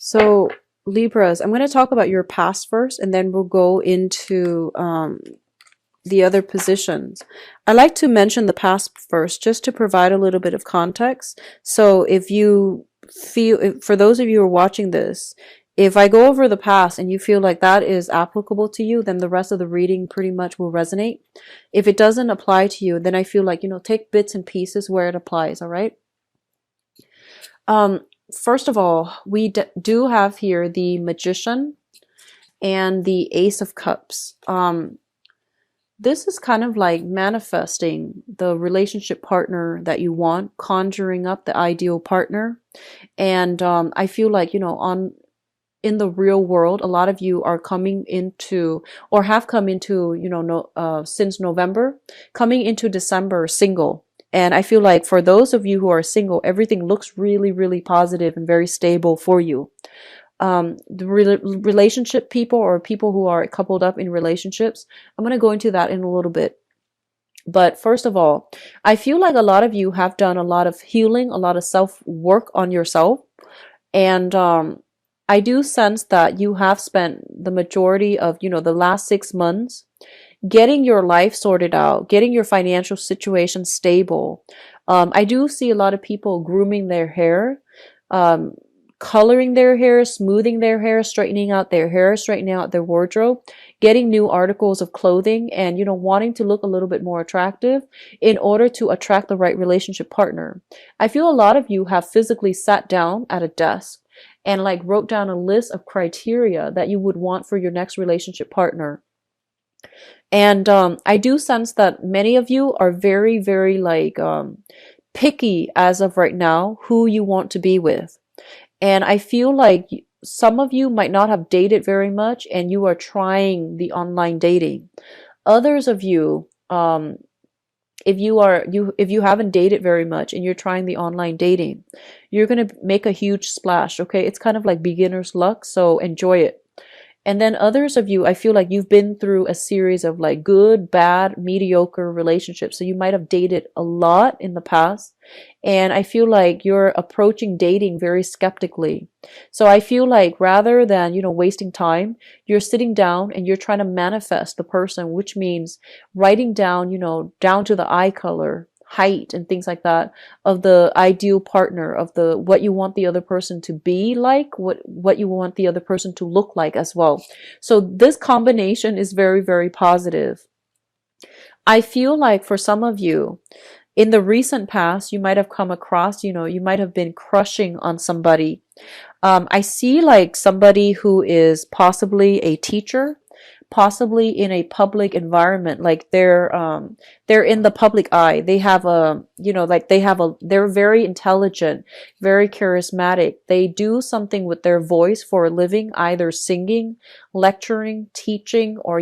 So, Libras, I'm going to talk about your past first, and then we'll go into the other positions. I like to mention the past first, just to provide a little bit of context. So, if you for those of you who are watching this, if I go over the past and you feel like that is applicable to you, then the rest of the reading pretty much will resonate. If it doesn't apply to you, then I feel like, take bits and pieces where it applies, all right? Um, First of all, we do have here the Magician and the Ace of Cups. This is kind of like manifesting the relationship partner that you want, conjuring up the ideal partner. And I feel like, in the real world, a lot of you are coming into or have come into, since November, coming into December single. And I feel like for those of you who are single, everything looks really, really positive and very stable for you. The relationship people or people who are coupled up in relationships, I'm going to go into that in a little bit. But first of all, I feel like a lot of you have done a lot of healing, a lot of self work on yourself. And I do sense that you have spent the majority of, the last 6 months getting your life sorted out, getting your financial situation stable. I do see a lot of people grooming their hair, coloring their hair, smoothing their hair, straightening out their hair, straightening out their wardrobe, getting new articles of clothing, and, wanting to look a little bit more attractive in order to attract the right relationship partner. I feel a lot of you have physically sat down at a desk and like wrote down a list of criteria that you would want for your next relationship partner. And I do sense that many of you are very, very like picky as of right now who you want to be with. And I feel like some of you might not have dated very much and you are trying the online dating. Others of you, if you haven't dated very much and you're trying the online dating, you're going to make a huge splash, okay? It's kind of like beginner's luck, so enjoy it. And then others of you, I feel like you've been through a series of like good, bad, mediocre relationships. So you might have dated a lot in the past. And I feel like you're approaching dating very skeptically. So I feel like rather than, wasting time, you're sitting down and you're trying to manifest the person, which means writing down, down to the eye color, height and things like that of the ideal partner, of the what you want the other person to be like, what you want the other person to look like as well. So this combination is very, very positive. I feel like for some of you in the recent past, you might have come across, you might have been crushing on somebody. I see like somebody who is possibly a teacher, possibly in a public environment, like they're in the public eye. They have a, they're very intelligent, very charismatic. They do something with their voice for a living, either singing, lecturing, teaching, or,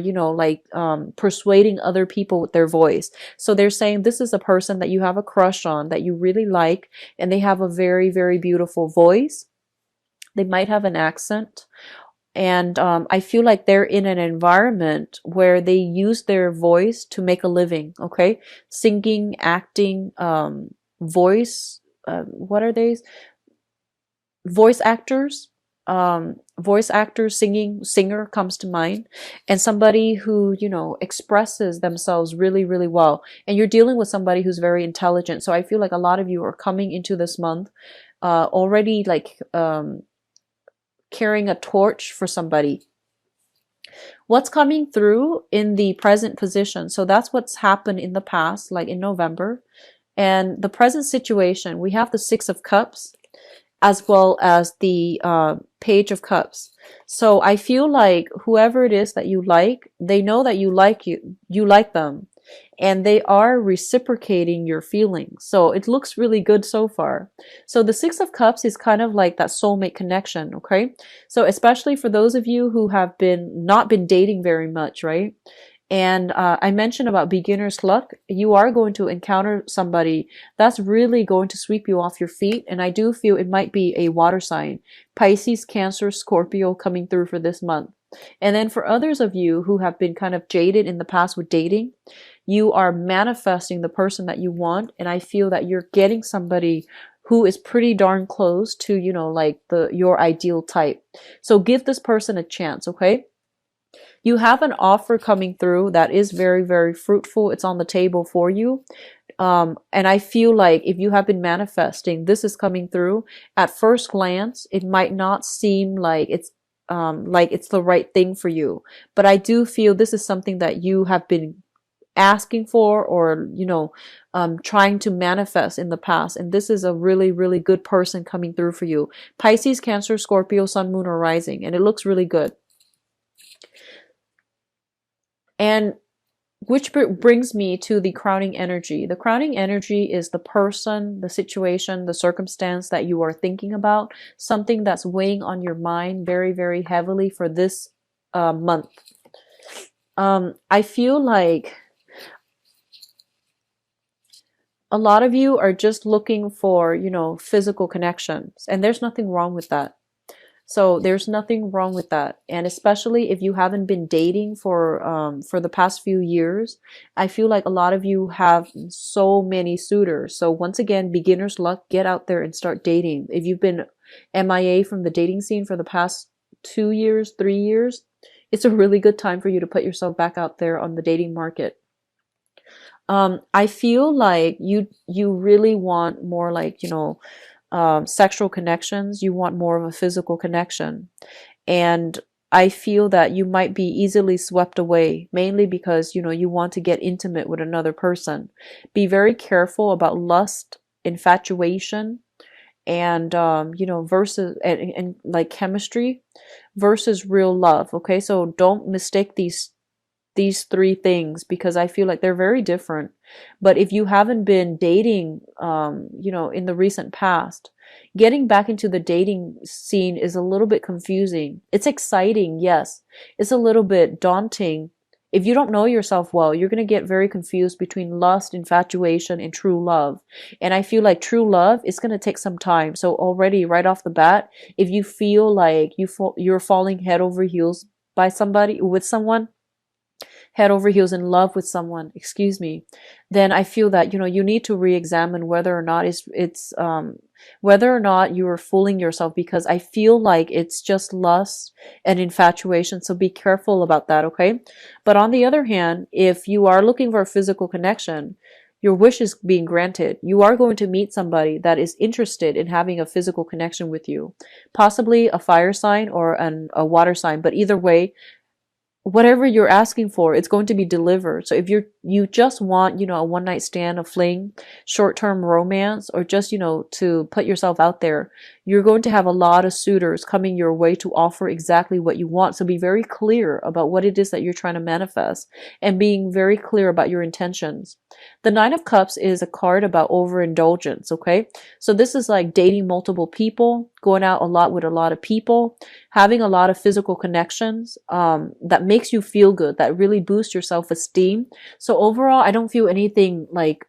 persuading other people with their voice. So they're saying this is a person that you have a crush on, that you really like, and they have a very, very beautiful voice. They might have an accent. And I feel like they're in an environment where they use their voice to make a living, okay? Singing, acting, voice, what are these? Voice actors. Voice actors, singer comes to mind. And somebody who, expresses themselves really, really well. And you're dealing with somebody who's very intelligent. So I feel like a lot of you are coming into this month already like carrying a torch for somebody. What's coming through in the present position? So that's what's happened in the past, like in November. And the present situation, we have the Six of Cups as well as the Page of Cups. So I feel like whoever it is that you like, they know that you like them. And they are reciprocating your feelings. So it looks really good so far. So the Six of Cups is kind of like that soulmate connection, okay? So especially for those of you who have not been dating very much, right? And I mentioned about beginner's luck. You are going to encounter somebody that's really going to sweep you off your feet. And I do feel it might be a water sign. Pisces, Cancer, Scorpio coming through for this month. And then for others of you who have been kind of jaded in the past with dating, you are manifesting the person that you want. And I feel that you're getting somebody who is pretty darn close to, you know, like your ideal type. So give this person a chance, okay? You have an offer coming through that is very, very fruitful. It's on the table for you. And I feel like if you have been manifesting, this is coming through. At first glance, it might not seem like it's the right thing for you. But I do feel this is something that you have been asking for, or, you know, trying to manifest in the past. And this is a really, really good person coming through for you. Pisces, Cancer, Scorpio, Sun, Moon, or Rising. And it looks really good. And which brings me to the crowning energy. The crowning energy is the person, the situation, the circumstance that you are thinking about, something that's weighing on your mind very, very heavily for this month. I feel like a lot of you are just looking for, you know, physical connections, and there's nothing wrong with that. So there's nothing wrong with that. And especially if you haven't been dating for the past few years, I feel like a lot of you have so many suitors. So once again, beginner's luck, get out there and start dating. If you've been MIA from the dating scene for the past 2 years, 3 years, it's a really good time for you to put yourself back out there on the dating market. I feel like you really want more, like, you know, sexual connections. You want more of a physical connection. And I feel that you might be easily swept away, mainly because, you know, you want to get intimate with another person. Be very careful about lust, infatuation, and, you know, versus, and like chemistry versus real love. Okay. So don't mistake these three things, because I feel like they're very different. But if you haven't been dating, you know, in the recent past, getting back into the dating scene is a little bit confusing. It's exciting, yes. It's a little bit daunting. If you don't know yourself well, you're going to get very confused between lust, infatuation, and true love. And I feel like true love is going to take some time. So already right off the bat, if you feel like you're falling head over heels by somebody, with someone, head over heels in love with someone, excuse me, then I feel that, you know, you need to re-examine whether or not whether or not you are fooling yourself, because I feel like it's just lust and infatuation. So be careful about that, okay? But on the other hand, if you are looking for a physical connection, your wish is being granted. You are going to meet somebody that is interested in having a physical connection with you, possibly a fire sign or a water sign. But either way, whatever you're asking for, it's going to be delivered. So if you just want, you know, a one night stand, a fling, short-term romance, or just, you know, to put yourself out there, you're going to have a lot of suitors coming your way to offer exactly what you want. So be very clear about what it is that you're trying to manifest, and being very clear about your intentions. The Nine of Cups is a card about overindulgence, okay? So this is like dating multiple people, going out a lot with a lot of people, having a lot of physical connections that makes you feel good, that really boosts your self-esteem. So overall, I don't feel anything like,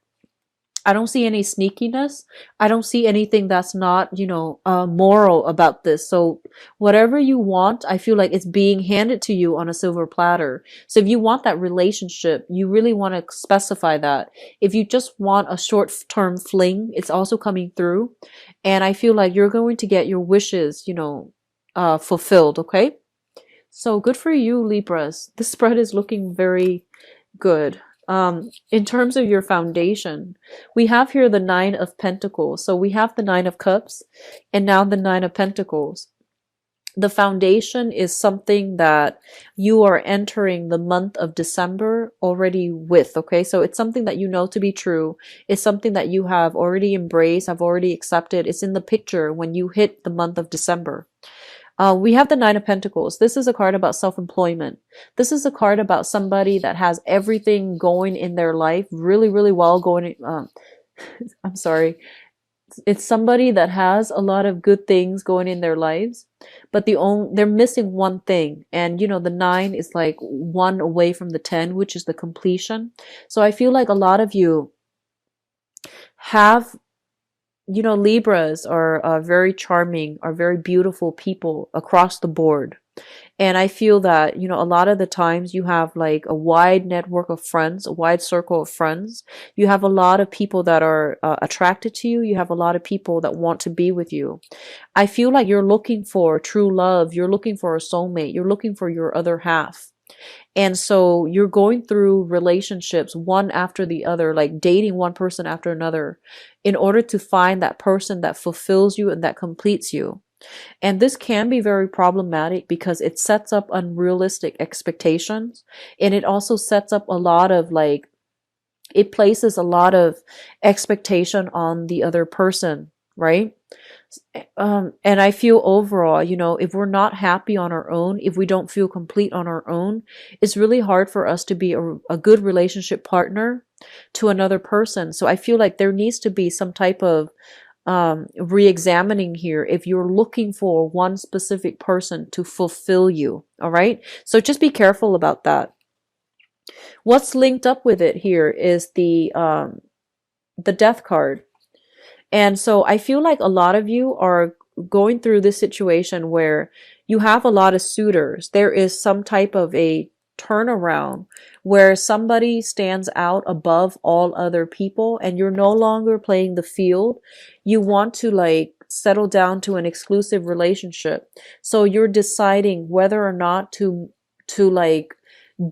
I don't see any sneakiness. I don't see anything that's not, you know, moral about this. So whatever you want, I feel like it's being handed to you on a silver platter. So if you want that relationship, you really want to specify that. If you just want a short-term fling, it's also coming through. And I feel like you're going to get your wishes, you know, fulfilled, okay? So good for you, Libras. This spread is looking very good. In terms of your foundation, we have here the Nine of Pentacles. So we have the Nine of Cups and now the Nine of Pentacles. The foundation is something that you are entering the month of December already with, okay? So it's something that you know to be true. It's something that you have already embraced, have already accepted. It's in the picture when you hit the month of December. We have the Nine of Pentacles. This is a card about self-employment. This is a card about somebody that has everything going in their life really, really well going. I'm sorry. It's somebody that has a lot of good things going in their lives, but they're missing one thing. And, you know, the 9 is like 1 away from the 10, which is the completion. So I feel like a lot of you have you know, Libras are very charming, are very beautiful people across the board. And I feel that, you know, a lot of the times you have like a wide network of friends, a wide circle of friends. You have a lot of people that are attracted to you. You have a lot of people that want to be with you. I feel like you're looking for true love. You're looking for a soulmate. You're looking for your other half. And so you're going through relationships one after the other, like dating one person after another, in order to find that person that fulfills you and that completes you. And this can be very problematic because it sets up unrealistic expectations. And it also sets up a lot of like, it places a lot of expectation on the other person, right? And I feel overall, you know, if we're not happy on our own, if we don't feel complete on our own, it's really hard for us to be a good relationship partner to another person. So I feel like there needs to be some type of re-examining here if you're looking for one specific person to fulfill you. All right. So just be careful about that. What's linked up with it here is the death card. And so I feel like a lot of you are going through this situation where you have a lot of suitors. There is some type of a turnaround where somebody stands out above all other people and you're no longer playing the field. You want to like settle down to an exclusive relationship. So you're deciding whether or not to like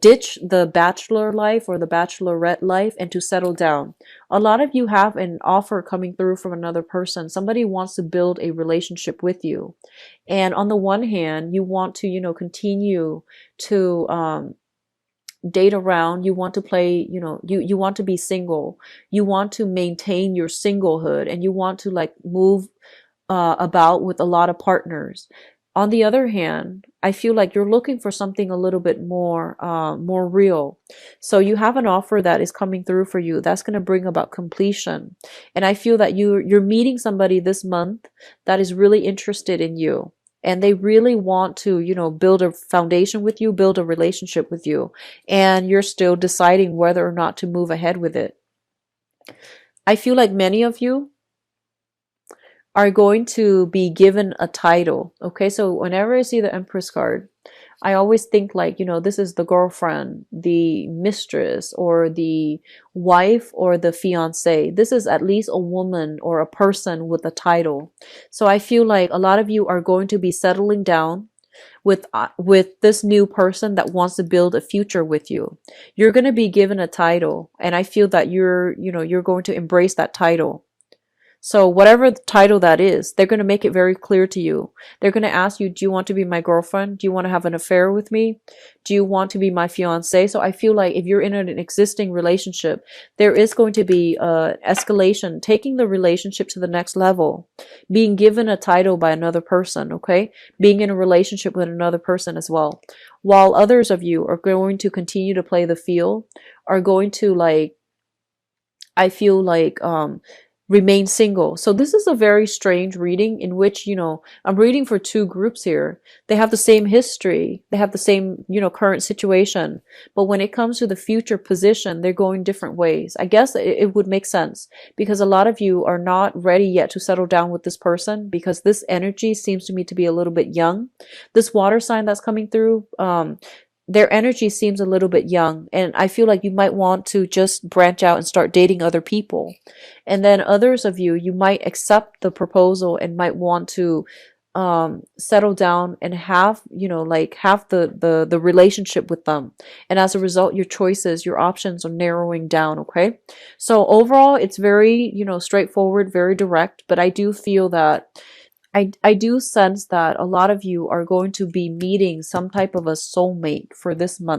ditch the bachelor life or the bachelorette life and to settle down. A lot of you have an offer coming through from another person. Somebody wants to build a relationship with you. And on the one hand, you want to, you know, continue to date around. You want to play, you know, you want to be single. You want to maintain your singlehood and you want to like move about with a lot of partners. On the other hand, I feel like you're looking for something a little bit more real. So you have an offer that is coming through for you that's going to bring about completion. And I feel that you're meeting somebody this month that is really interested in you. And they really want to, you know, build a foundation with you, build a relationship with you. And you're still deciding whether or not to move ahead with it. I feel like many of you are going to be given a title. Okay, so whenever I see the Empress card, I always think like, you know, this is the girlfriend, the mistress, or the wife, or the fiance. This is at least a woman or a person with a title. So I feel like a lot of you are going to be settling down with this new person that wants to build a future with you. You're going to be given a title, and I feel that you're going to embrace that title. So whatever the title that is, they're going to make it very clear to you. They're going to ask you, do you want to be my girlfriend? Do you want to have an affair with me? Do you want to be my fiance? So I feel like if you're in an existing relationship, there is going to be escalation, taking the relationship to the next level, being given a title by another person, okay? Being in a relationship with another person as well. While others of you are going to continue to play the field, are going to like, I feel like, remain single. So this is a very strange reading in which, you know, I'm reading for two groups here. They have the same history. They have the same, you know, current situation. But when it comes to the future position, they're going different ways. I guess it would make sense because a lot of you are not ready yet to settle down with this person because this energy seems to me to be a little bit young. This water sign that's coming through, their energy seems a little bit young, and I feel like you might want to just branch out and start dating other people. And then others of you, you might accept the proposal and might want to settle down and have, you know, like have the relationship with them. And as a result, your choices, your options are narrowing down, okay? So overall, it's very, you know, straightforward, very direct, but I do feel that I do sense that a lot of you are going to be meeting some type of a soulmate for this month.